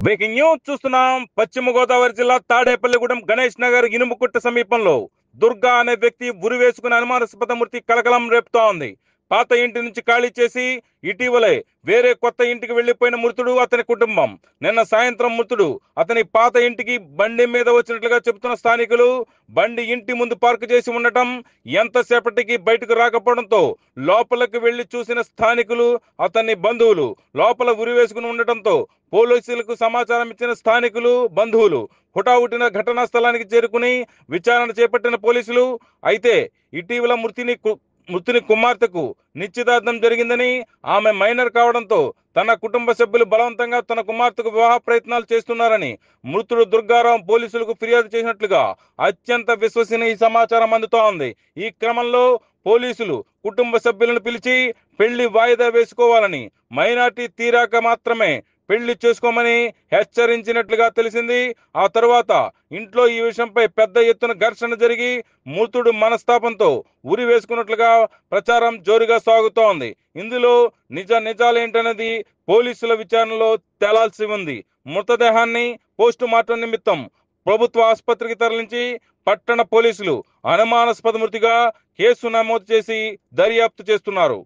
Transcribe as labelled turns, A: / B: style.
A: Breaking news చూస్తున్నాం. పశ్చిమ గోదావరి జిల్లా తాడేపల్లిగూడెం గణేష్ నగర్ ఇనుముకుట్ట సమీపంలో దుర్గా అనే వ్యక్తి ఉరి వేసుకుని అనుమానాస్పద మృతి కలకలం రేపుతోంది. పాత ఇంటి నుంచి ఖాళీ చేసి ఇటీవలే వేరే కొత్త ఇంటికి వెళ్లిపోయిన మృతుడు, అతని కుటుంబం. నిన్న సాయంత్రం మృతుడు అతని పాత ఇంటికి బండి మీద వచ్చినట్లుగా చెబుతున్న స్థానికులు. బండి ఇంటి ముందు పార్క్ చేసి ఉండటం, ఎంతసేపటికి బయటకు రాకపోవడంతో లోపలికి వెళ్లి చూసిన స్థానికులు, అతని బంధువులు లోపల ఉరి వేసుకుని ఉండటంతో పోలీసులకు సమాచారం ఇచ్చిన స్థానికులు, బంధువులు హుటాహుటిన ఘటనా స్థలానికి చేరుకుని విచారణ చేపట్టిన పోలీసులు. అయితే ఇటీవల మృతుని కుమార్తెకు నిశ్చితార్థం జరిగిందని, ఆమె మైనర్ కావడంతో తన కుటుంబ సభ్యులు బలవంతంగా తన కుమార్తెకు వివాహ ప్రయత్నాలు చేస్తున్నారని మృతుడు దుర్గారావు పోలీసులకు ఫిర్యాదు చేసినట్లుగా అత్యంత విశ్వసనీయ సమాచారం అందుతోంది. ఈ క్రమంలో పోలీసులు కుటుంబ సభ్యులను పిలిచి పెళ్లి వాయిదా వేసుకోవాలని, మైనార్టీ తీరాక మాత్రమే పెళ్లి చేసుకోమని హెచ్చరించినట్లుగా తెలిసింది. ఆ తరువాత ఇంట్లో ఈ విషయంపై పెద్ద ఎత్తున ఘర్షణ జరిగి మృతుడు మనస్తాపంతో ఉరి వేసుకున్నట్లుగా ప్రచారం జోరుగా సాగుతోంది. ఇందులో నిజాలేంటనేది పోలీసుల విచారణలో తేలాల్సి ఉంది. మృతదేహాన్ని పోస్టు మార్టం నిమిత్తం ప్రభుత్వ ఆసుపత్రికి తరలించి పట్టణ పోలీసులు అనుమానాస్పద మృతిగా కేసు నమోదు చేసి దర్యాప్తు చేస్తున్నారు.